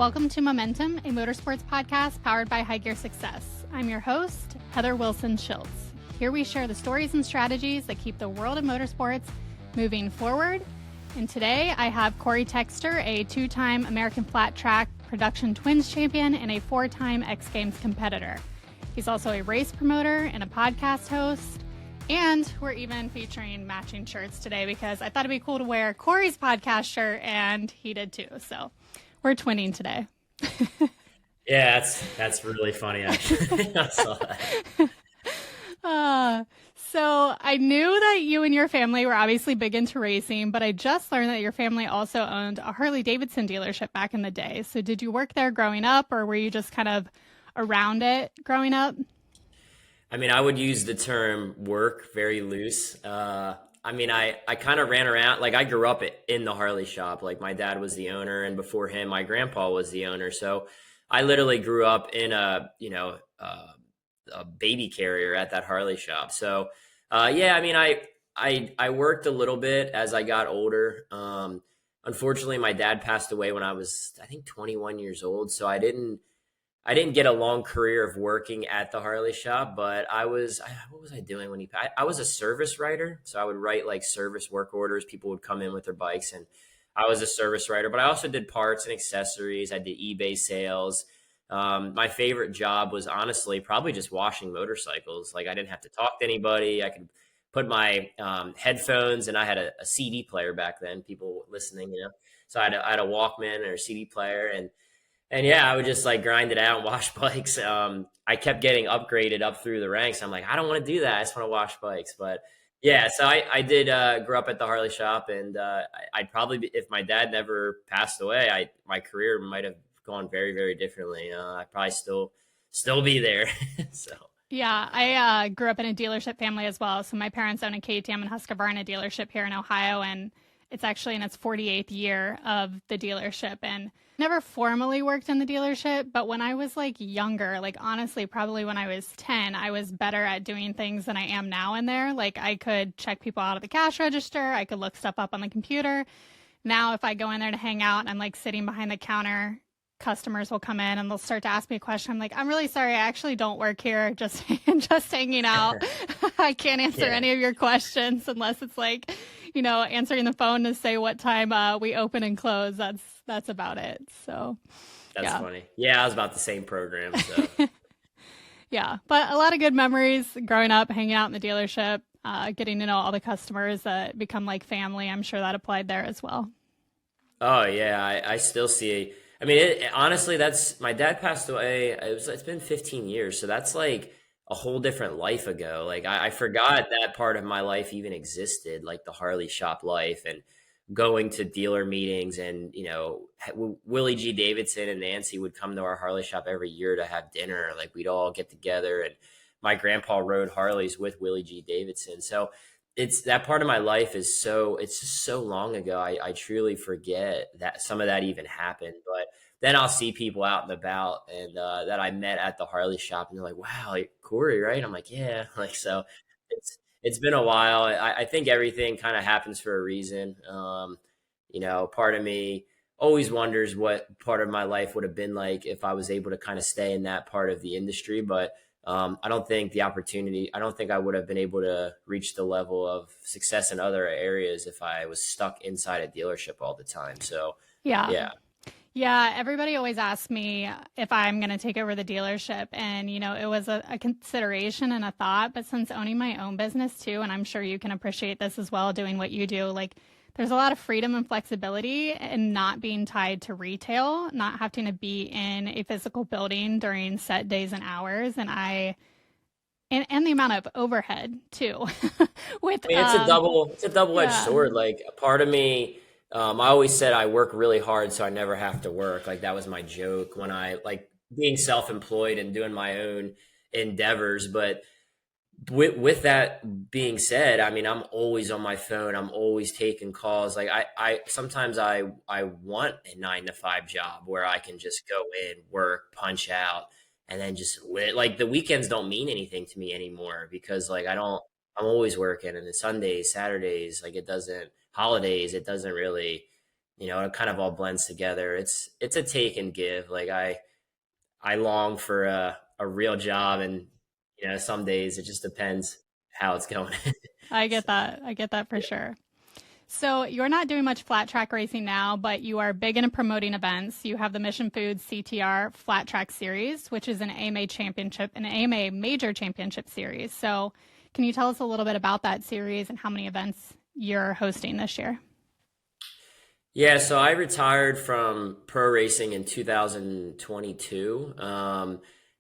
Welcome to Momentum, a motorsports podcast powered by High Gear Success. I'm your host, Heather Wilson Schiltz. Here we share the stories and strategies that keep the world of motorsports moving forward. And today I have Cory Texter, a two-time American Flat Track Production Twins champion and a four-time X Games competitor. He's also a race promoter and a podcast host. And we're even featuring matching shirts today because I thought it'd be cool to wear Cory's podcast shirt, and he did too. So we're twinning today. Yeah, that's really funny, actually. I saw that. So I knew that you and your family were obviously big into racing, but I just learned that your family also owned a Harley-Davidson dealership back in the day. So did you work there growing up, or were you just kind of around it growing up? I mean, I would use the term work very loose. I kind of ran around, like I grew up in the Harley shop. Like my dad was the owner, and before him, my grandpa was the owner. So I literally grew up in a baby carrier at that Harley shop. So I worked a little bit as I got older. Unfortunately, my dad passed away when I was, I think, 21 years old. So I didn't get a long career of working at the Harley shop, but what was I doing when I was a service writer. So I would write like service work orders. People would come in with their bikes and I was a service writer, but I also did parts and accessories. I did eBay sales. My favorite job was honestly probably just washing motorcycles. Like I didn't have to talk to anybody. I could put my headphones, and I had a CD player back then, people listening, so I had a Walkman or a CD player, and yeah, I would just like grind it out and wash bikes. I kept getting upgraded up through the ranks. I'm like, I don't want to do that. I just want to wash bikes. But yeah, so I did grow up at the Harley shop, and I'd probably if my dad never passed away, my career might have gone very, very differently. I'd probably still be there. So. Yeah, I grew up in a dealership family as well. So my parents own a KTM and Husqvarna dealership here in Ohio, and it's actually in its 48th year of the dealership. And never formally worked in the dealership, but when I was like younger, like honestly, probably when I was 10, I was better at doing things than I am now in there. Like I could check people out of the cash register. I could look stuff up on the computer. Now, if I go in there to hang out and I'm like sitting behind the counter, customers will come in and they'll start to ask me a question. I'm like, I'm really sorry. I actually don't work here. Just hanging out. I can't answer any of your questions unless it's like, answering the phone to say what time we open and close. That's about it. So that's funny. Yeah, I was about the same program. So yeah, but a lot of good memories growing up, hanging out in the dealership, getting to know all the customers that become like family. I'm sure that applied there as well. Oh yeah, I still see. I mean, honestly, my dad passed away. It's been 15 years, so that's like a whole different life ago. Like I forgot that part of my life even existed, like the Harley shop life and going to dealer meetings. And Willie G. Davidson and Nancy would come to our Harley shop every year to have dinner. Like we'd all get together, and my grandpa rode Harleys with Willie G. Davidson. So it's that part of my life it's just so long ago. I truly forget that some of that even happened. But then I'll see people out and about and that I met at the Harley shop, and they're like, wow, like Cory, right? I'm like, yeah. Like, so it's been a while. I think everything kind of happens for a reason. Part of me always wonders what part of my life would have been like if I was able to kind of stay in that part of the industry. But I don't think I would have been able to reach the level of success in other areas if I was stuck inside a dealership all the time. So yeah, everybody always asks me if I'm going to take over the dealership, and it was a consideration and a thought. But since owning my own business too, and I'm sure you can appreciate this as well, doing what you do, like there's a lot of freedom and flexibility in not being tied to retail, not having to be in a physical building during set days and hours. And the amount of overhead too. It's a double-edged sword. Like a part of me, I always said I work really hard so I never have to work. Like that was my joke when I like being self-employed and doing my own endeavors. But with that being said, I mean, I'm always on my phone. I'm always taking calls. Like sometimes I want a 9-to-5 job where I can just go in, work, punch out, and then just like the weekends don't mean anything to me anymore because like I'm always working, and the Sundays, Saturdays, like holidays, it doesn't really it kind of all blends together. It's a take and give. Like I long for a real job, and some days it just depends how it's going. I get So, that. I get that for yeah. sure. So you're not doing much flat track racing now, but you are big into promoting events. You have the Mission Foods CTR Flat Track Series, which is an AMA major championship series. So can you tell us a little bit about that series and how many events you're hosting this year? Yeah, so I retired from pro racing in 2022.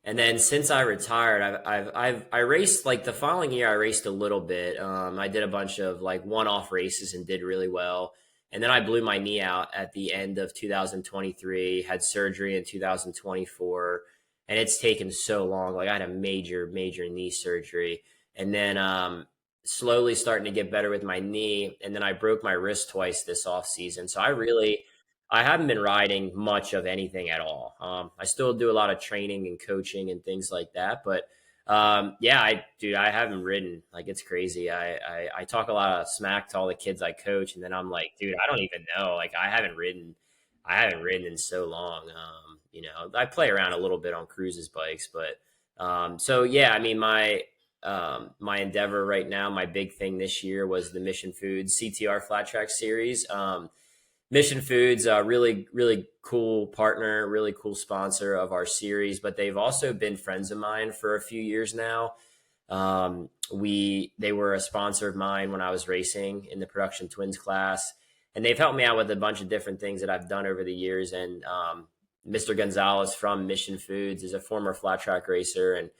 And then since I retired, I raced like the following year. I raced a little bit. I did a bunch of like one-off races and did really well. And then I blew my knee out at the end of 2023. Had surgery in 2024, and it's taken so long. Like I had a major knee surgery, and then slowly starting to get better with my knee. And then I broke my wrist twice this off season. So I haven't been riding much of anything at all. I still do a lot of training and coaching and things like that. But yeah, I haven't ridden. Like it's crazy. I talk a lot of smack to all the kids I coach. And then I'm like, dude, I don't even know. Like I haven't ridden in so long. I play around a little bit on cruises bikes, but so yeah, I mean, my endeavor right now, my big thing this year was the Mission Foods CTR Flat Track Series. Mission Foods, a really, really cool partner, really cool sponsor of our series, but they've also been friends of mine for a few years now. They were a sponsor of mine when I was racing in the production twins class, and they've helped me out with a bunch of different things that I've done over the years. And Mr. Gonzalez from Mission Foods is a former flat track racer, and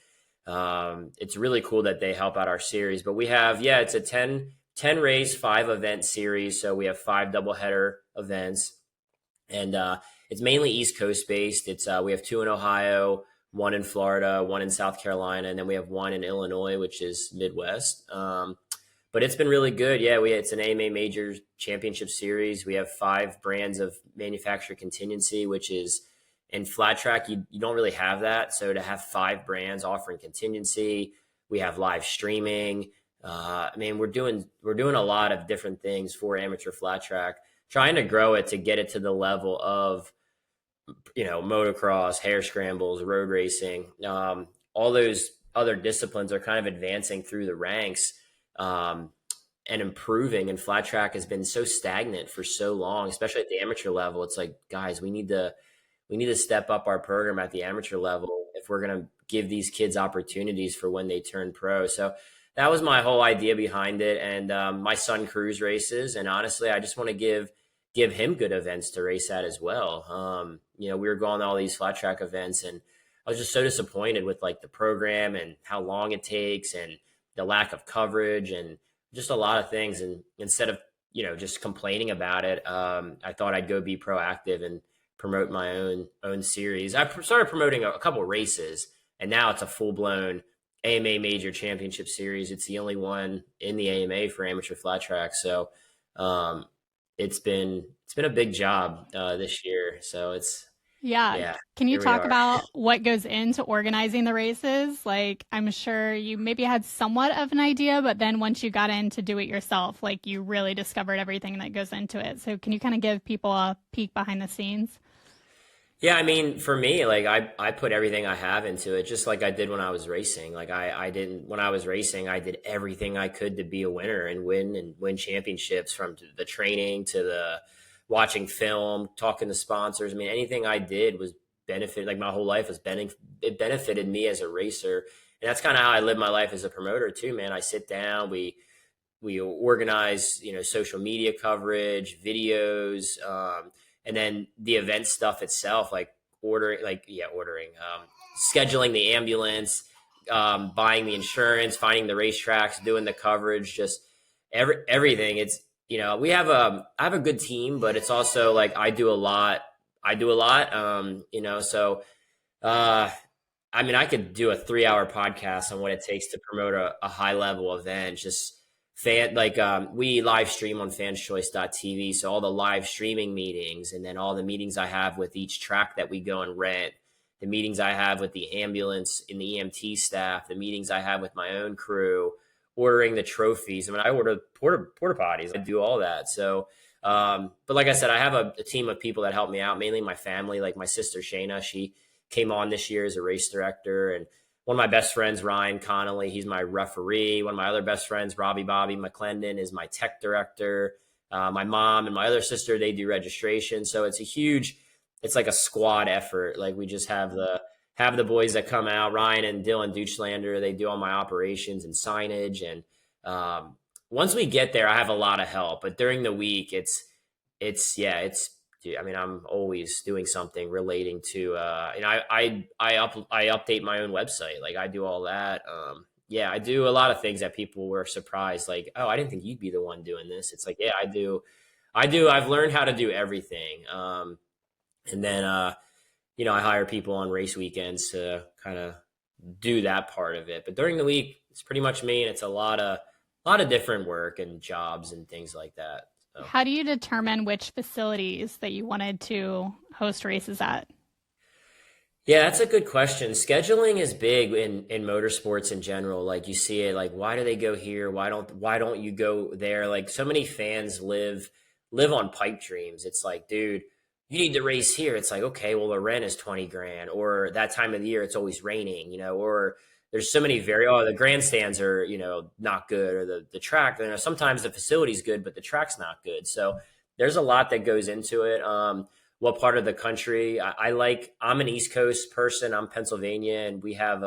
it's really cool that they help out our series. But we have, it's a 10 race, 5 event series. So we have 5 doubleheader events, and it's mainly East Coast based. We have 2 in Ohio, 1 in Florida, 1 in South Carolina, and then we have 1 in Illinois, which is Midwest. But it's been really good. Yeah, it's an AMA Major Championship Series. We have 5 brands of manufacturer contingency, which is in flat track, you don't really have that. So to have 5 brands offering contingency, we have live streaming. I mean, we're doing a lot of different things for amateur flat track, trying to grow it to get it to the level of, motocross, hare scrambles, road racing. All those other disciplines are kind of advancing through the ranks and improving. And flat track has been so stagnant for so long, especially at the amateur level. It's like, guys, we need to step up our program at the amateur level if we're going to give these kids opportunities for when they turn pro. So that was my whole idea behind it. And my son cruise races, and honestly, I just want to give him good events to race at as well. We were going to all these flat track events, and I was just so disappointed with like the program and how long it takes and the lack of coverage and just a lot of things. And instead of, just complaining about it, I thought I'd go be proactive and promote my own series. I started promoting a couple races, and now it's a full-blown AMA Major Championship Series. It's the only one in the AMA for amateur flat track. So it's been a big job this year. So Yeah. Can you talk about what goes into organizing the races? Like, I'm sure you maybe had somewhat of an idea, but then once you got in to do it yourself, like you really discovered everything that goes into it. So can you kind of give people a peek behind the scenes? Yeah, I mean, for me, like I put everything I have into it, just like I did when I was racing. Like when I was racing, I did everything I could to be a winner and win championships, from the training to the watching film, talking to sponsors. I mean, anything I did was benefit. Like my whole life it benefited me as a racer. And that's kind of how I live my life as a promoter too, man. I sit down, we organize, social media coverage, videos, and then the event stuff itself, like ordering, scheduling the ambulance, buying the insurance, finding the racetracks, doing the coverage, just everything. It's, I have a good team, but it's also like I do a lot. So, I mean, I could do a 3-hour podcast on what it takes to promote a high level event. Just we live stream on fanschoice.tv. So all the live streaming meetings, and then all the meetings I have with each track that we go and rent, the meetings I have with the ambulance and the EMT staff, the meetings I have with my own crew, ordering the trophies. I mean, I order porta potties. I do all that. So But like I said, I have a team of people that help me out, mainly my family, like my sister Shayna. She came on this year as a race director, and one of my best friends, Ryan Connolly, he's my referee. One of my other best friends, Bobby McClendon, is my tech director. My mom and my other sister, they do registration. So it's like a squad effort. Like we just have the boys that come out, Ryan and Dylan Deutschlander, they do all my operations and signage. And once we get there, I have a lot of help. But during the week, I'm always doing something relating to, I update my own website. Like I do all that. I do a lot of things that people were surprised. Like, oh, I didn't think you'd be the one doing this. It's like, yeah, I do. I've learned how to do everything. And then, I hire people on race weekends to kind of do that part of it. But during the week, it's pretty much me, and it's a lot of different work and jobs and things like that. So. How do you determine which facilities that you wanted to host races at? Yeah, that's a good question. Scheduling is big in motorsports in general. Like you see it, like, why do they go here? Why don't you go there? Like so many fans live on pipe dreams. It's like, dude, you need to race here. It's like, okay, well, the rent is 20 grand, or that time of the year, it's always raining, or there's so many the grandstands are, not good, or the track, sometimes the facility's good, but the track's not good. So there's a lot that goes into it. What part of the country I'm an East Coast person. I'm Pennsylvania, and we have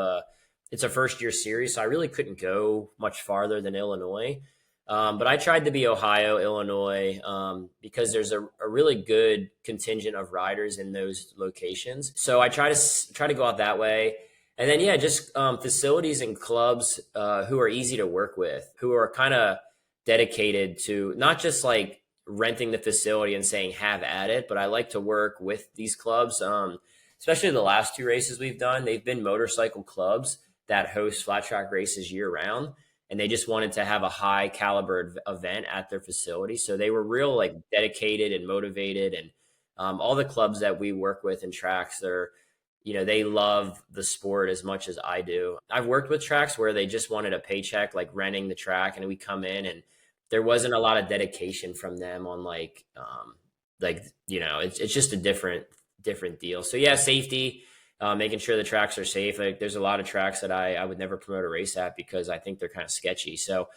it's a first year series. So I really couldn't go much farther than Illinois. But I tried to be Ohio, Illinois, because there's a really good contingent of riders in those locations. So I try to go out that way. And then, just facilities and clubs who are easy to work with, who are kind of dedicated to not just like renting the facility and saying have at it, but I like to work with these clubs, especially the last two races we've done. They've been motorcycle clubs that host flat track races year round, and they just wanted to have a high caliber event at their facility. So they were real like dedicated and motivated, and all the clubs that we work with and tracks, they love the sport as much as I do. I've worked with tracks where they just wanted a paycheck, like renting the track, and we come in and there wasn't a lot of dedication from them on it's just a different deal. So safety, making sure the tracks are safe. Like there's a lot of tracks that I would never promote a race at because I think they're kind of sketchy. So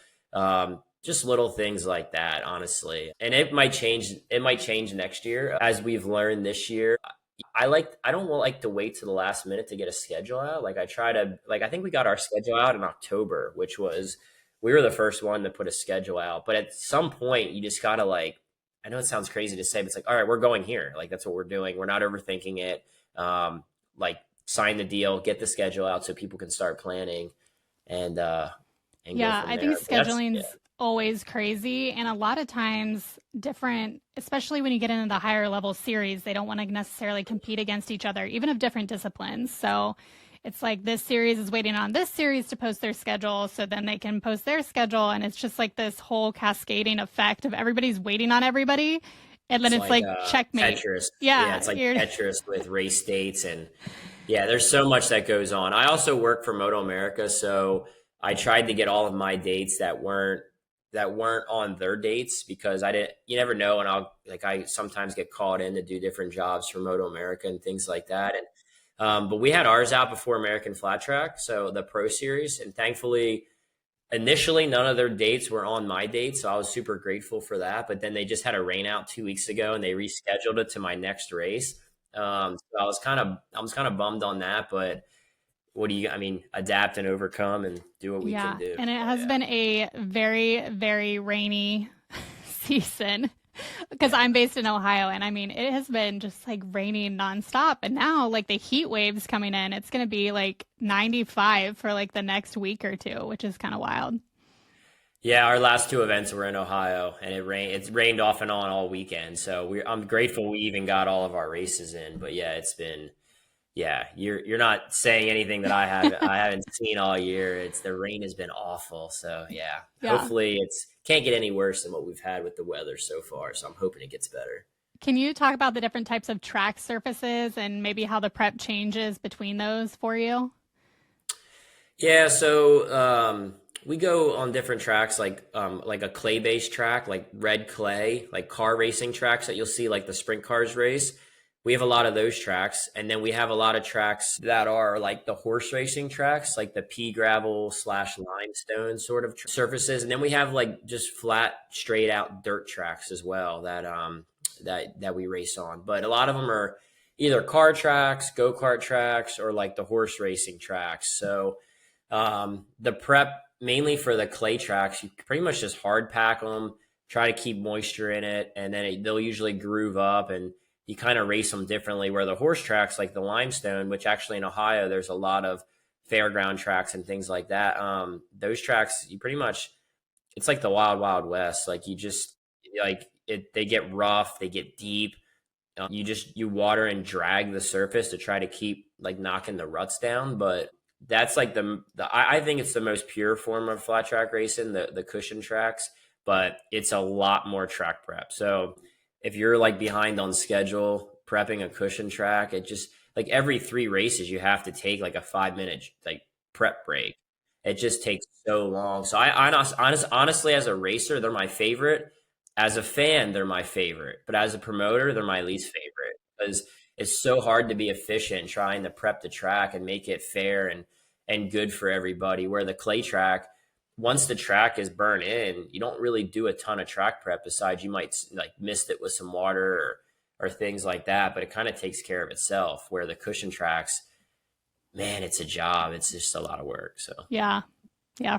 just little things like that, honestly. And it might change next year. As we've learned this year, I don't like to wait to the last minute to get a schedule out. Like I think we got our schedule out in October, we were the first one to put a schedule out. But at some point you just gotta I know it sounds crazy to say, but it's like, all right, we're going here. Like that's what we're doing. We're not overthinking it. Sign the deal, get the schedule out so people can start planning and go from there. I think scheduling's always crazy, and a lot of times different, especially when you get into the higher level series, they don't want to necessarily compete against each other, even of different disciplines. So it's like this series is waiting on this series to post their schedule, so then they can post their schedule, and it's just like this whole cascading effect of everybody's waiting on everybody, and then it's like checkmate. Tetris. Yeah, it's like Tetris with race dates, and there's so much that goes on. I also work for MotoAmerica, so I tried to get all of my dates that weren't on their dates, because you never know. And I sometimes get called in to do different jobs for MotoAmerica and things like that. And, but we had ours out before American Flat Track. So the Pro Series, and thankfully initially none of their dates were on my date. So I was super grateful for that. But then they just had a rain out 2 weeks ago and they rescheduled it to my next race. So I was kind of bummed on that, but adapt and overcome and do what we can do. And it has been a very, very rainy season because I'm based in Ohio, and it has been just like raining nonstop. And now like the heat waves coming in, it's going to be like 95 for like the next week or two, which is kind of wild. Yeah, our last two events were in Ohio, and it's rained off and on all weekend. So I'm grateful we even got all of our races in. But it's been. Yeah, you're not saying anything that I haven't seen all year. The rain has been awful. So hopefully can't get any worse than what we've had with the weather so far. So I'm hoping it gets better. Can you talk about the different types of track surfaces and maybe how the prep changes between those for you? Yeah, so We go on different tracks, like a clay-based track, like red clay, like car racing tracks that you'll see like the sprint cars race. We have a lot of those tracks, and then we have a lot of tracks that are like the horse racing tracks, like the pea gravel slash limestone sort of surfaces, and then we have like just flat, straight out dirt tracks as well that we race on. But a lot of them are either car tracks, go-kart tracks, or like the horse racing tracks. So the prep mainly for the clay tracks, you pretty much just hard pack them, try to keep moisture in it, and then they'll usually groove up, and you kind of race them differently. Where the horse tracks, like the limestone, which actually in Ohio, there's a lot of fairground tracks and things like that. Those tracks, you pretty much, it's like the wild, wild west. Like you just like it, they get rough, they get deep. You water and drag the surface to try to keep like knocking the ruts down. But that's like I think it's the most pure form of flat track racing, the cushion tracks, but it's a lot more track prep. So if you're like behind on schedule prepping a cushion track, it just like every 3 races you have to take like a 5-minute like prep break. It just takes so long. So honestly, as a racer, they're my favorite. As a fan, they're my favorite. But as a promoter, they're my least favorite because it's so hard to be efficient trying to prep the track and make it fair and good for everybody. Where the clay track, once the track is burnt in, you don't really do a ton of track prep besides you might like mist it with some water or things like that, but it kind of takes care of itself. Where the cushion tracks, man, it's a job. It's just a lot of work. So Yeah,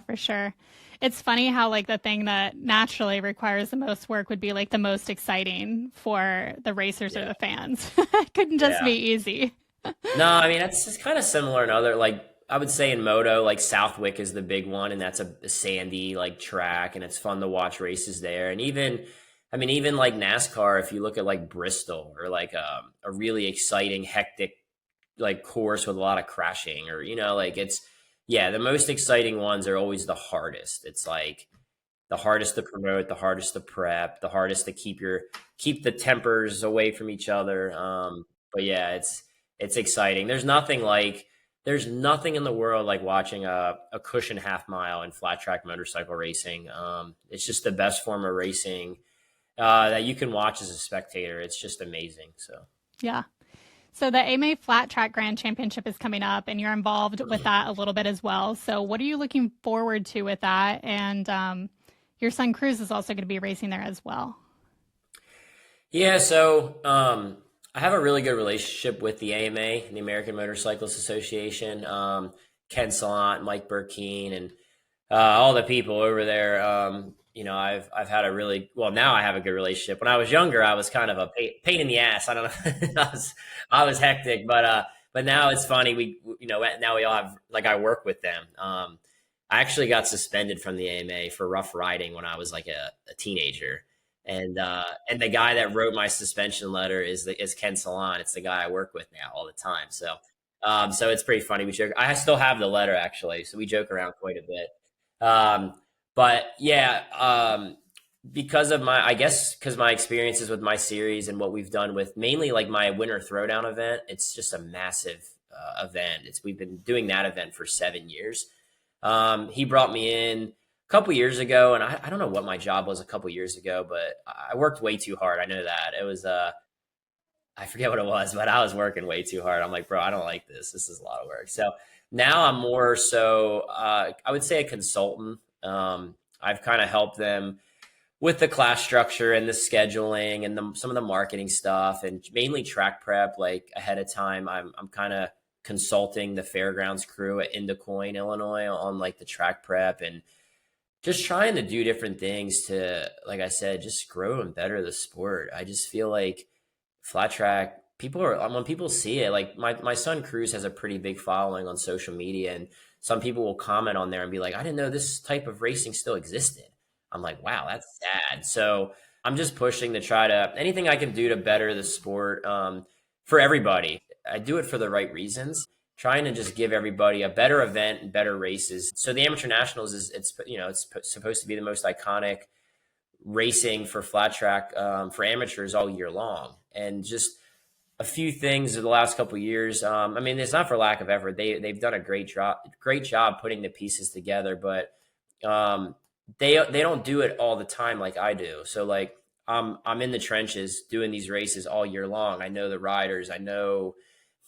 for sure. It's funny how like the thing that naturally requires the most work would be like the most exciting for the racers or the fans. It couldn't just be easy. No, I mean, that's just kind of similar in other, like, I would say in moto, like Southwick is the big one, and that's a sandy like track, and it's fun to watch races there. And even like NASCAR, if you look at like Bristol or like a really exciting, hectic like course with a lot of crashing, or like the most exciting ones are always the hardest. It's like the hardest to promote, the hardest to prep, the hardest to keep the tempers away from each other. But yeah, it's exciting. There's nothing in the world like watching a cushion half mile in flat track motorcycle racing. It's just the best form of racing that you can watch as a spectator. It's just amazing. So yeah. So the AMA Flat Track Grand Championship is coming up, and you're involved with that a little bit as well. So what are you looking forward to with that? And your son Cruz is also going to be racing there as well. Yeah, so I have a really good relationship with the AMA, the American Motorcyclists Association, Ken Salant, Mike Burkeen, and all the people over there. I've had now I have a good relationship. When I was younger, I was kind of a pain in the ass. I don't know. I was hectic, but now it's funny. Now we all have, like, I work with them. I actually got suspended from the AMA for rough riding when I was like a teenager. And the guy that wrote my suspension letter is Ken Salant. It's the guy I work with now all the time. So it's pretty funny. We joke. I still have the letter actually, so we joke around quite a bit. But yeah, because my experiences with my series and what we've done with mainly like my winter throwdown event, it's just a massive event. We've been doing that event for 7 years. He brought me in a couple years ago, and I don't know what my job was a couple years ago, but I worked way too hard. I know that. It was I forget what it was, but I was working way too hard. I'm like, bro, I don't like this. This is a lot of work. So now I'm more so I would say a consultant. I've kind of helped them with the class structure and the scheduling and some of the marketing stuff, and mainly track prep. Like ahead of time, I'm kind of consulting the fairgrounds crew at Indocoin, Illinois, on like the track prep and just trying to do different things to, like I said, just grow and better the sport. I just feel like flat track, when people see it, like my son Cruz has a pretty big following on social media, and some people will comment on there and be like, I didn't know this type of racing still existed. I'm like, wow, that's sad. So I'm just pushing to try to, anything I can do to better the sport for everybody. I do it for the right reasons, trying to just give everybody a better event and better races. So the Amateur Nationals it's supposed to be the most iconic racing for flat track for amateurs all year long. And just a few things in the last couple of years. It's not for lack of effort. They've done a great job putting the pieces together, but they don't do it all the time like I do. So like I'm in the trenches doing these races all year long. I know the riders. I know,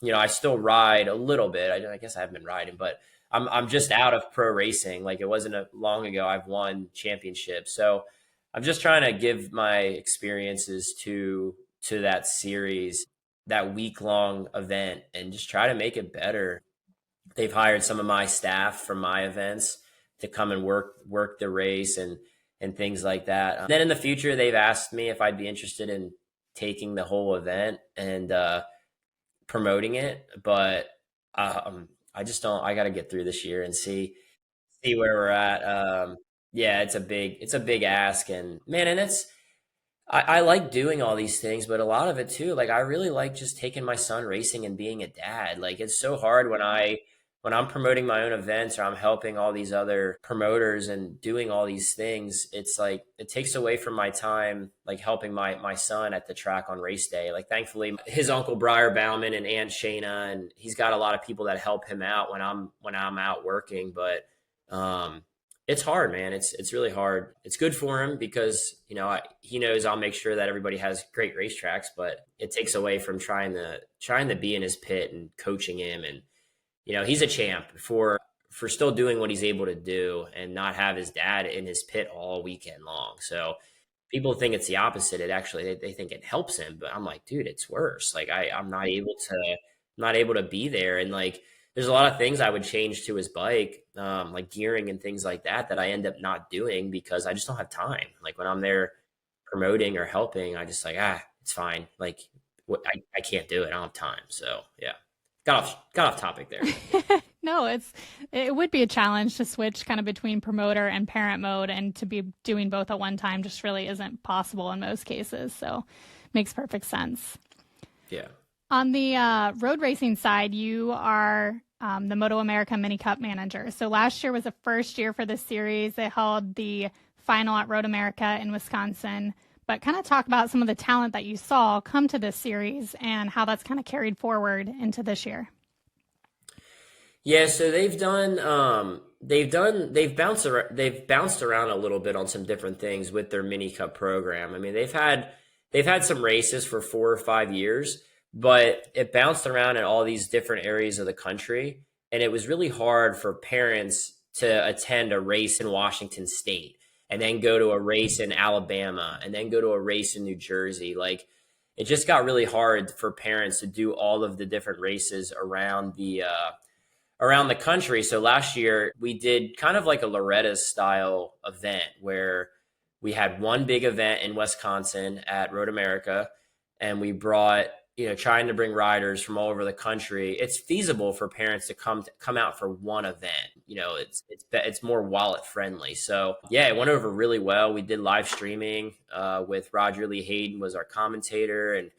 I still ride a little bit. I guess I haven't been riding, but I'm just out of pro racing. Like it wasn't long ago I've won championships. So I'm just trying to give my experiences to that series, that week-long event, and just try to make it better. They've hired some of my staff from my events to come and work the race and things like that. Then in the future, they've asked me if I'd be interested in taking the whole event and promoting it, but I just don't. I got to get through this year and see where we're at. Yeah, it's a big ask, and man, and I like doing all these things, but a lot of it too, like I really like just taking my son racing and being a dad. Like it's so hard when I'm promoting my own events or I'm helping all these other promoters and doing all these things. It's like it takes away from my time, like helping my son at the track on race day. Like thankfully his uncle Briar Bauman and Aunt Shayna, and he's got a lot of people that help him out when I'm out working, but it's hard, man. It's really hard. It's good for him because, he knows I'll make sure that everybody has great racetracks, but it takes away from trying to be in his pit and coaching him. And, he's a champ for still doing what he's able to do and not have his dad in his pit all weekend long. So people think it's the opposite. It actually, they think it helps him, but I'm like, dude, it's worse. Like I'm not able to be there. And like, there's a lot of things I would change to his bike, like gearing and things like that I end up not doing because I just don't have time. Like when I'm there promoting or helping, I just like, it's fine. Like I can't do it. I don't have time. So yeah, got off topic there. No, it would be a challenge to switch kind of between promoter and parent mode, and to be doing both at one time just really isn't possible in most cases. So makes perfect sense. Yeah. On the road racing side, you are the MotoAmerica Mini Cup manager. So last year was the first year for this series. They held the final at Road America in Wisconsin. But kind of talk about some of the talent that you saw come to this series and how that's kind of carried forward into this year. Yeah, so they've bounced around a little bit on some different things with their Mini Cup program. I mean, they've had some races for 4 or 5 years, but it bounced around in all these different areas of the country. And it was really hard for parents to attend a race in Washington State and then go to a race in Alabama and then go to a race in New Jersey. Like it just got really hard for parents to do all of the different races around the country. So last year we did kind of like a Loretta style event where we had one big event in Wisconsin at Road America, and we brought, trying to bring riders from all over the country. It's feasible for parents to come out for one event. It's more wallet friendly. So yeah, it went over really well. We did live streaming with Roger Lee Hayden was our commentator, and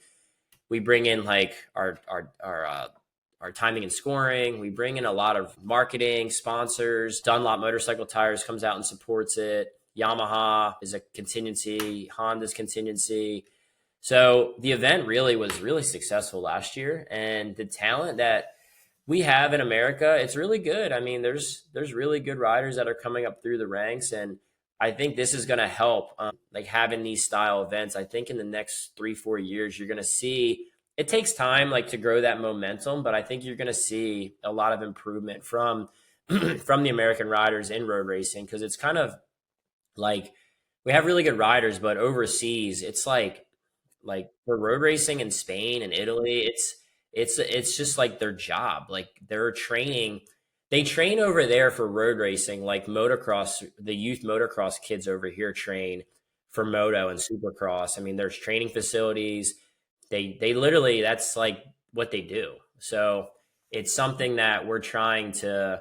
we bring in like our timing and scoring. We bring in a lot of marketing sponsors. Dunlop Motorcycle Tires comes out and supports it. Yamaha is a contingency. Honda's contingency. So the event really was really successful last year, and the talent that we have in America, it's really good. I mean, there's really good riders that are coming up through the ranks, and I think this is going to help, like having these style events. I think in the next 3-4 years, you're going to see, it takes time like to grow that momentum, but I think you're going to see a lot of improvement from the American riders in road racing, because it's kind of like we have really good riders, but overseas, it's like for road racing in Spain and Italy, it's just like their job. Like they train over there for road racing, like motocross. The youth motocross kids over here train for moto and supercross. I mean, there's training facilities. They literally, that's like what they do. So it's something that we're trying to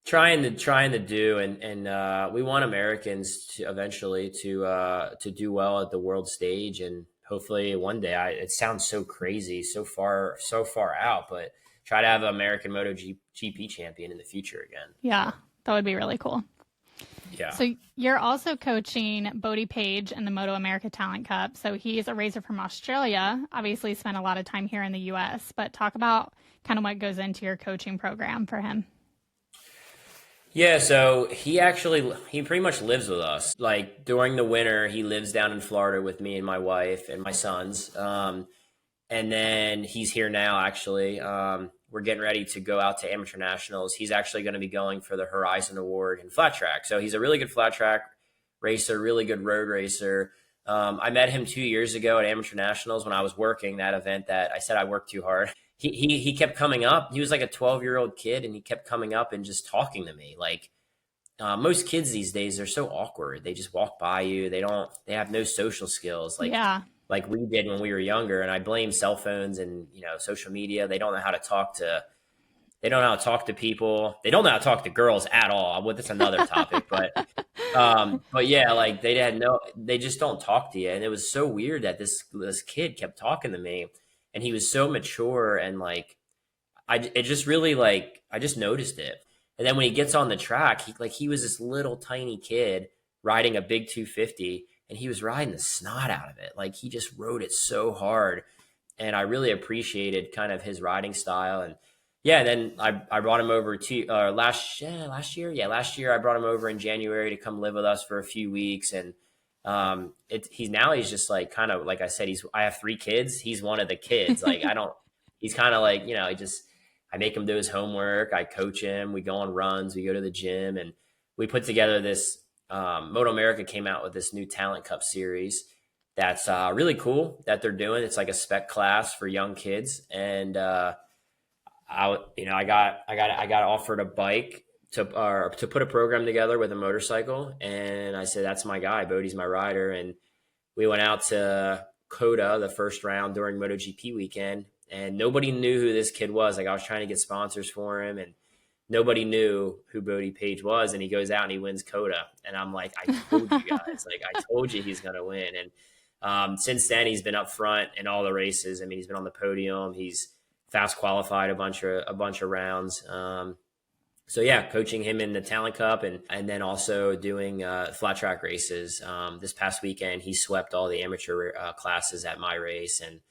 do, and we want Americans to eventually to do well at the world stage, and hopefully one day, it sounds so crazy, so far out, but try to have an American MotoGP champion in the future again. Yeah, that would be really cool. Yeah. So you're also coaching Bodi Paige in the MotoAmerica Talent Cup. So he's a racer from Australia, obviously spent a lot of time here in the U.S., but talk about kind of what goes into your coaching program for him. Yeah, so he pretty much lives with us. Like during the winter, he lives down in Florida with me and my wife and my sons. And then he's here now, actually. We're getting ready to go out to amateur nationals. He's actually going to be going for the Horizon Award in flat track. So he's a really good flat track racer, really good road racer. I met him 2 years ago at amateur nationals when I was working that event that I said I worked too hard. He kept coming up. He was like a 12-year-old kid, and he kept coming up and just talking to me. Like most kids these days, they're so awkward. They just walk by you. They have no social skills. Yeah. Like we did when we were younger. And I blame cell phones and, social media. They don't know how to talk to people. They don't know how to talk to girls at all. Well, that's another topic, but yeah, like they just don't talk to you. And it was so weird that this kid kept talking to me, and he was so mature. And like, it just really, like, I just noticed it. And then when he gets on the track, he was this little tiny kid riding a big 250, and he was riding the snot out of it. Like he just rode it so hard. And I really appreciated kind of his riding style. And yeah, then I brought him over to last year. Yeah, last year I brought him over in January to come live with us for a few weeks. And he's just like, kind of like I said, I have 3 kids. He's one of the kids. Like he's kind of like, I make him do his homework. I coach him. We go on runs. We go to the gym, and we put together this. MotoAmerica came out with this new Talent Cup series that's really cool that they're doing. It's like a spec class for young kids, and I got offered a bike to put a program together with a motorcycle, and I said that's my guy. Bodi's my rider, and we went out to Coda the first round during MotoGP weekend, and nobody knew who this kid was. Like I was trying to get sponsors for him, and nobody knew who Bodi Paige was. And he goes out and he wins Coda, and I'm like, I told you guys, like I told you he's gonna win. And since then he's been up front in all the races. I mean, he's been on the podium. He's fast qualified a bunch of rounds. So yeah, coaching him in the Talent Cup, and then also doing flat track races. This past weekend, he swept all the amateur classes at my race, and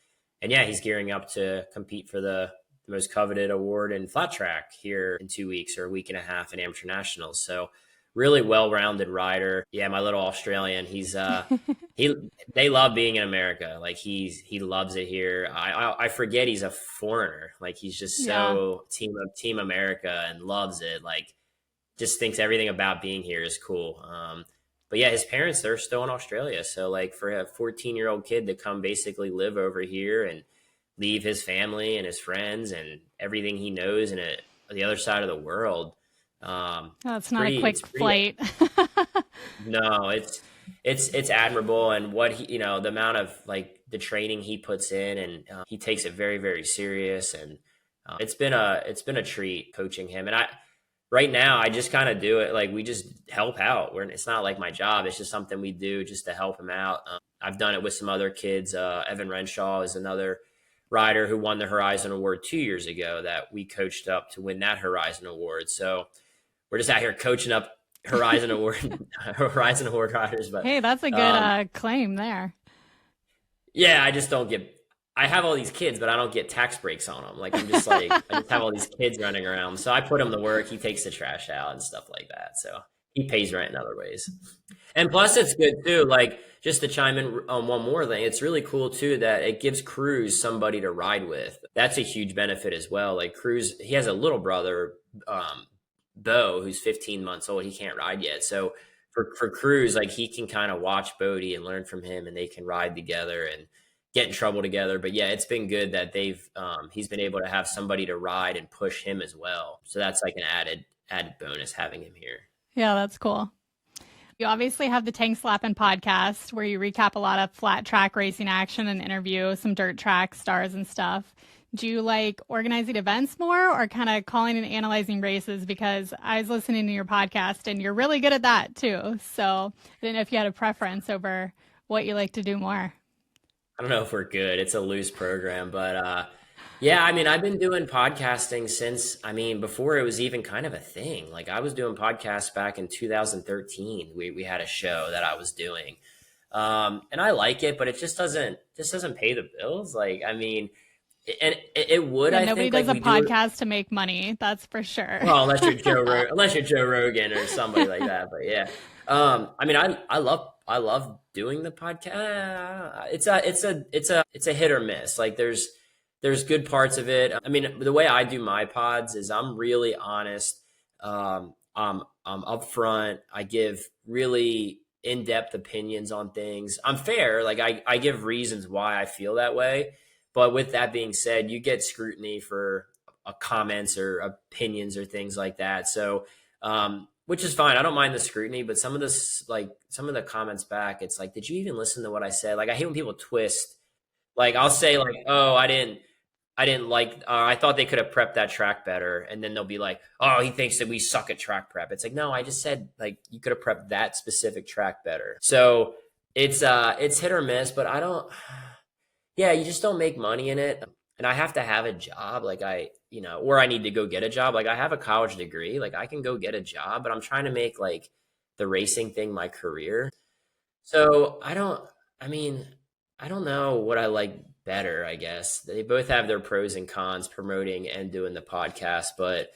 yeah, he's gearing up to compete for the most coveted award in flat track here in 2 weeks or a week and a half in amateur nationals. So really well-rounded rider. Yeah, my little Australian. He's they love being in America. Like he loves it here. I forget he's a foreigner. Like he's just so team America and loves it. Like just thinks everything about being here is cool. But yeah, his parents, they're still in Australia. So like for a 14-year-old kid to come basically live over here and leave his family and his friends and everything he knows in the other side of the world. It's not a quick flight. No, it's admirable. And what he, the amount of like the training he puts in, and he takes it very, very serious. And it's been a treat coaching him. And right now I just kind of do it. Like we just help out. It's not like my job. It's just something we do just to help him out. I've done it with some other kids. Evan Renshaw is another rider who won the Horizon Award 2 years ago that we coached up to win that Horizon Award. So we're just out here coaching up Horizon Award riders. But hey, that's a good claim there. Yeah, I have all these kids, but I don't get tax breaks on them. Like I'm just like, I just have all these kids running around. So I put him to work. He takes the trash out and stuff like that. So he pays rent in other ways. And plus it's good too. Like just to chime in on one more thing, it's really cool too that it gives Cruz somebody to ride with. That's a huge benefit as well. Like Cruz, he has a little brother, Bo, who's 15 months old. He can't ride yet. So for Cruz, like he can kind of watch Bodi and learn from him, and they can ride together and get in trouble together. But yeah, it's been good that he's been able to have somebody to ride and push him as well. So that's like an added bonus having him here. Yeah, that's cool. You obviously have the Tank Slappin Podcast where you recap a lot of flat track racing action and interview some dirt track stars and stuff. Do you like organizing events more or kind of calling and analyzing races? Because I was listening to your podcast and you're really good at that too. So I didn't know if you had a preference over what you like to do more. I don't know if we're good. It's a loose program, but yeah, I mean, I've been doing podcasting since, before it was even kind of a thing. Like I was doing podcasts back in 2013. We had a show that I was doing. And I like it, but it just doesn't pay the bills. Like, And it would, Yeah, I nobody think, does like a we do. podcast to make money. That's for sure. Well, unless you're Joe Rogan or somebody like that, but yeah. I mean, I love doing the podcast. It's a hit or miss. Like there's good parts of it. I mean, the way I do my pods is I'm really honest. I'm upfront. I give really in-depth opinions on things. I'm fair. Like I give reasons why I feel that way. But with that being said, you get scrutiny for comments or opinions or things like that. So, which is fine. I don't mind the scrutiny, but some of the comments back, it's like, did you even listen to what I said? Like, I hate when people twist. Like, I'll say like, oh, I didn't like, I thought they could have prepped that track better. And then they'll be like, oh, he thinks that we suck at track prep. It's like, no, I just said like, you could have prepped that specific track better. So it's hit or miss, but yeah, you just don't make money in it. And I have to have a job. Like or I need to go get a job. Like I have a college degree, like I can go get a job, but I'm trying to make like the racing thing my career. So I don't know what I like better, I guess. They both have their pros and cons, promoting and doing the podcast, but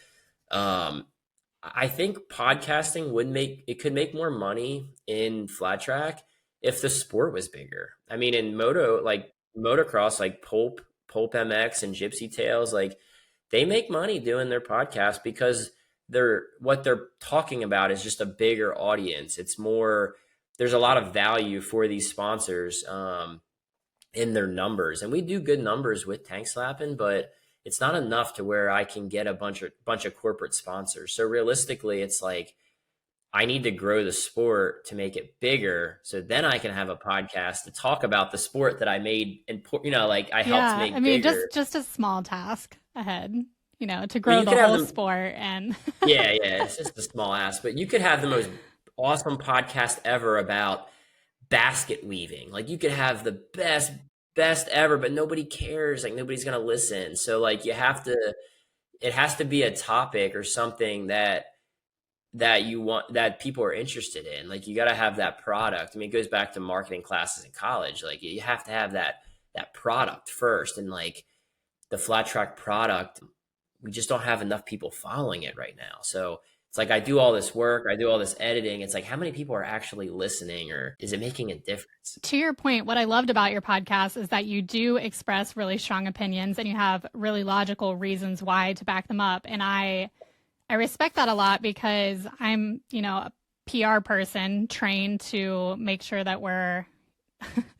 I think podcasting could make more money in flat track if the sport was bigger. I mean, in motocross, like Pulp MX and Gypsy Tales, like they make money doing their podcast because what they're talking about is just a bigger audience. It's more, there's a lot of value for these sponsors in their numbers, and we do good numbers with Tank Slappin, but it's not enough to where I can get a bunch of corporate sponsors. So realistically, it's like I need to grow the sport to make it bigger, so then I can have a podcast to talk about the sport that I made, and like I helped make. I mean, bigger. just a small task ahead, to grow the whole sport. And yeah, it's just a small ask, but you could have the most awesome podcast ever about basket weaving. Like you could have the best ever, but nobody cares. Like nobody's gonna listen. So like it has to be a topic or something that you want, that people are interested in. Like you got to have that product. I mean, it goes back to marketing classes in college. Like you have to have that product first, and like the flat track product, we just don't have enough people following it right now. So it's like I do all this work, I do all this editing. It's like, how many people are actually listening, or is it making a difference? To your point, what I loved about your podcast is that you do express really strong opinions and you have really logical reasons why to back them up. And I respect that a lot, because I'm, a PR person trained to make sure that we're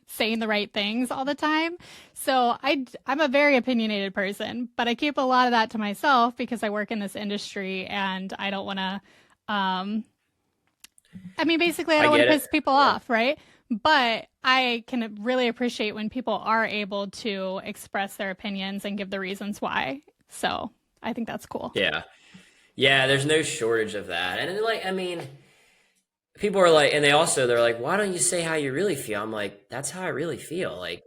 saying the right things all the time. So I'm a very opinionated person, but I keep a lot of that to myself because I work in this industry and I don't want to, basically I don't want to piss people off, right? But I can really appreciate when people are able to express their opinions and give the reasons why. So I think that's cool. Yeah, there's no shortage of that. And people are like, and they're like, why don't you say how you really feel? I'm like, that's how I really feel. Like,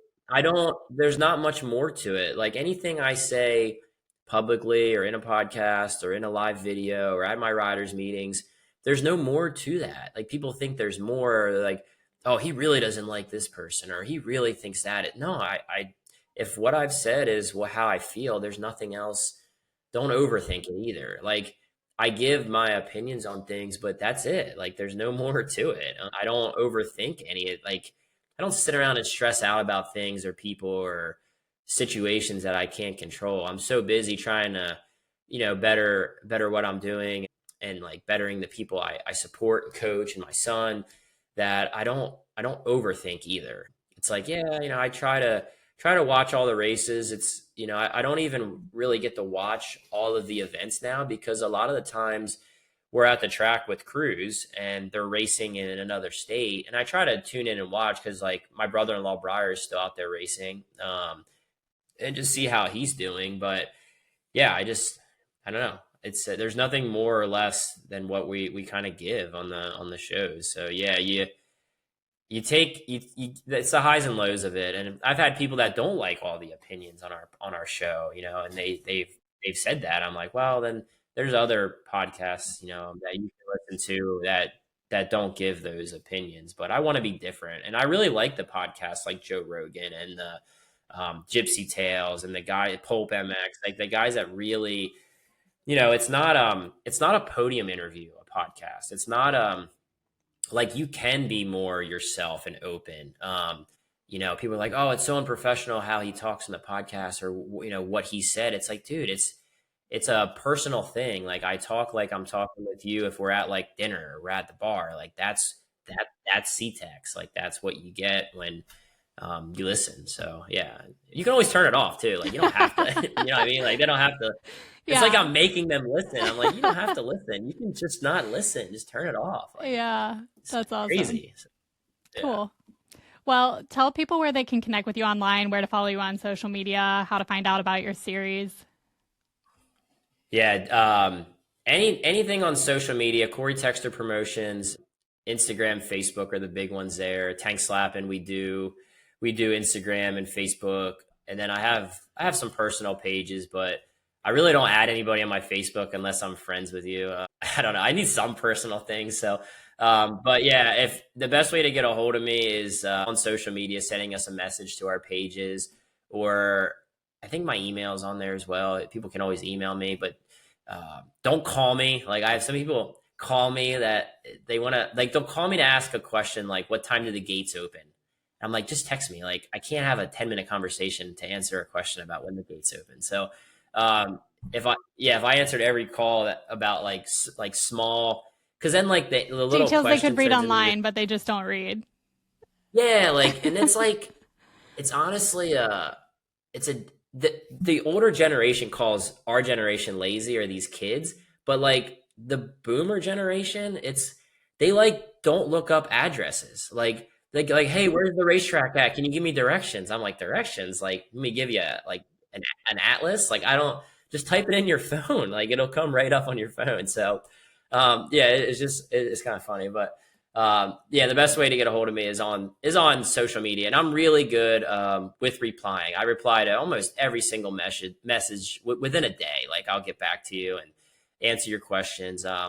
there's not much more to it. Like anything I say publicly or in a podcast or in a live video or at my riders meetings, there's no more to that. Like people think there's more. They're like, oh, he really doesn't like this person, or he really thinks that. No, if what I've said is how I feel, there's nothing else. Don't overthink it either. Like I give my opinions on things, but that's it. Like there's no more to it. I don't overthink any. Like I don't sit around and stress out about things or people or situations that I can't control. I'm so busy trying to, better what I'm doing and like bettering the people I support and coach and my son, that I don't overthink either. It's like, I try to watch all the races. It's, I don't even really get to watch all of the events now, because a lot of the times we're at the track with crews and they're racing in another state. And I try to tune in and watch, because like my brother-in-law Briar is still out there racing, and just see how he's doing. But yeah, I don't know. It's there's nothing more or less than what we kind of give on the shows. So yeah, it's the highs and lows of it. And I've had people that don't like all the opinions on our show, and they've said that. I'm like, well, then there's other podcasts, that you can listen to that don't give those opinions. But I want to be different. And I really like the podcasts like Joe Rogan and Gypsy Tales and the guy Pulp MX, like the guys that really, it's not a podium interview, a podcast. It's not like you can be more yourself and open. People are like, oh, it's so unprofessional how he talks in the podcast or, what he said. It's like, dude, it's a personal thing. Like I talk like I'm talking with you if we're at like dinner or we're at the bar. Like that's CTEX. Like that's what you get when you listen. So yeah, you can always turn it off too. Like you don't have to, you know what I mean? Like they don't have to. It's like I'm making them listen. I'm like, you don't have to listen. You can just not listen. Just turn it off. Like, yeah, that's awesome. Crazy. Yeah. Cool. Well, tell people where they can connect with you online, where to follow you on social media, how to find out about your series. Yeah. Anything on social media, Cory Texter Promotions, Instagram, Facebook are the big ones there. Tank Slappin, we do Instagram and Facebook. And then I have some personal pages, but I really don't add anybody on my Facebook unless I'm friends with you. I don't know. I need some personal things. So, but yeah, if the best way to get a hold of me is on social media, sending us a message to our pages, or I think my email is on there as well. People can always email me, but don't call me. Like I have some people call me that they want to, like they'll call me to ask a question, like what time do the gates open? I'm like, just text me. Like I can't have a 10-minute conversation to answer a question about when the gates open. So if I answered every call about like small, because then like the little details they could read online, but they just don't read. Yeah, like, and it's like, it's honestly the older generation calls our generation lazy, or these kids, but like the boomer generation, they like don't look up addresses. Like hey, where's the racetrack at? Can you give me directions? I'm like, directions? Like, let me give you an atlas. Like, I don't, just type it in your phone. Like it'll come right up on your phone. So yeah, it's kind of funny, but yeah, the best way to get a hold of me is on social media, and I'm really good with replying. I reply to almost every single message within a day. Like I'll get back to you and answer your questions. I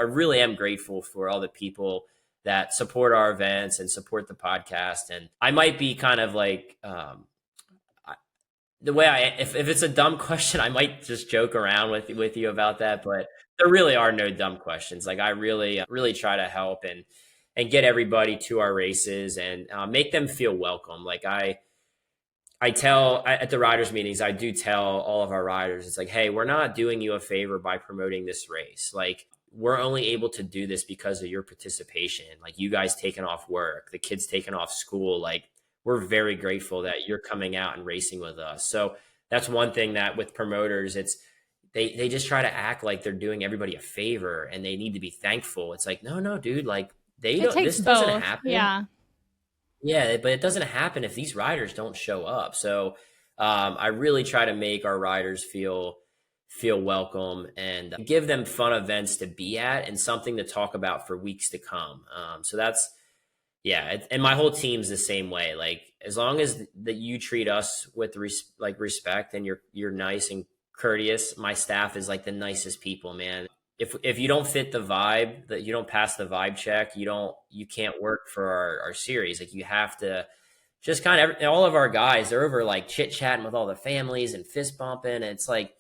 really am grateful for all the people that support our events and support the podcast. And I might be kind of like, the way if it's a dumb question, I might just joke around with you about that, but there really are no dumb questions. Like I really try to help and get everybody to our races and make them feel welcome. Like I tell at the riders meetings, I do tell all of our riders, it's like, hey, we're not doing you a favor by promoting this race. Like we're only able to do this because of your participation. Like you guys taking off work, the kids taking off school, like we're very grateful that you're coming out and racing with us. So that's one thing that with promoters, they just try to act like they're doing everybody a favor and they need to be thankful. It's like, no, dude, like this doesn't happen. Yeah, but it doesn't happen if these riders don't show up. So I really try to make our riders feel welcome and give them fun events to be at and something to talk about for weeks to come. So that's, yeah. And my whole team's the same way. Like as long as that you treat us with respect and you're nice and courteous, my staff is like the nicest people, man. If you don't fit the vibe, that you don't pass the vibe check, you can't work for our series. Like you have to just all of our guys, they're over like chit chatting with all the families and fist bumping. And it's like,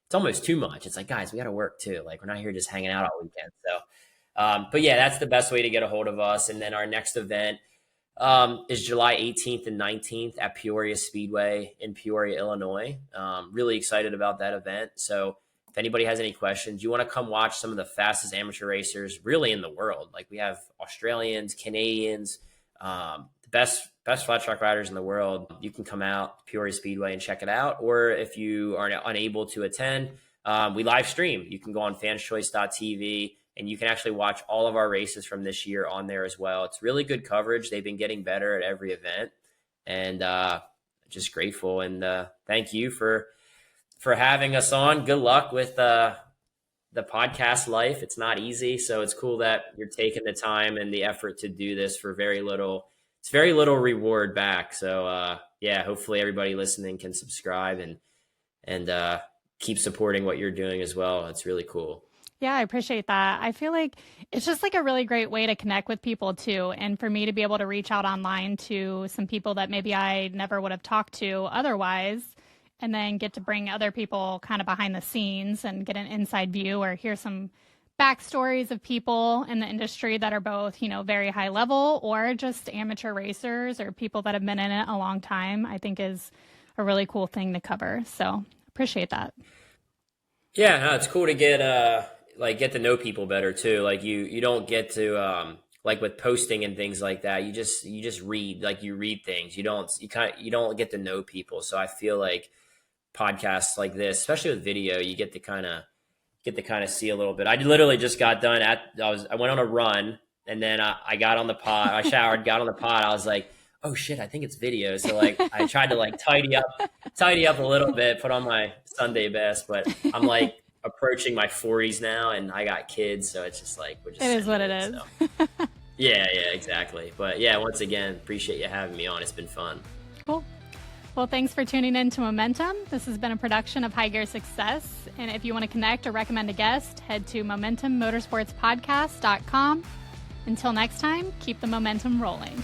it's almost too much. It's like, guys, we got to work too. Like we're not here just hanging out all weekend. So, but yeah, that's the best way to get a hold of us. And then our next event is July 18th and 19th at Peoria Speedway in Peoria, Illinois. Really excited about that event. So if anybody has any questions, you want to come watch some of the fastest amateur racers really in the world. Like we have Australians, Canadians, the best flat track riders in the world. You can come out to Peoria Speedway and check it out. Or if you are unable to attend, we live stream. You can go on fanschoice.tv and you can actually watch all of our races from this year on there as well. It's really good coverage. They've been getting better at every event, and just grateful. And thank you for having us on. Good luck with the podcast life. It's not easy. So it's cool that you're taking the time and the effort to do this for very little. It's very little reward back. So yeah, hopefully everybody listening can subscribe and keep supporting what you're doing as well. It's really cool. Yeah, I appreciate that. I feel like it's just like a really great way to connect with people too. And for me to be able to reach out online to some people that maybe I never would have talked to otherwise, and then get to bring other people kind of behind the scenes and get an inside view or hear some backstories of people in the industry that are both, very high level or just amateur racers or people that have been in it a long time, I think is a really cool thing to cover. So appreciate that. Yeah, no, it's cool to get to know people better too. Like you don't get to like with posting and things like that. You just read, like you read things. You don't get to know people. So I feel like podcasts like this, especially with video, you get to kind of see a little bit. I literally just got done I went on a run, and then I got on the pod. I showered, got on the pod. I was like, oh shit, I think it's video. So like I tried to like tidy up a little bit, put on my Sunday best, but I'm like approaching my 40s now, and I got kids, so it's just like it is what it is. So. Yeah, exactly. But yeah, once again, appreciate you having me on. It's been fun. Cool. Well, thanks for tuning in to Momentum. This has been a production of High Gear Success. And if you want to connect or recommend a guest, head to MomentumMotorsportsPodcast.com. Until next time, keep the momentum rolling.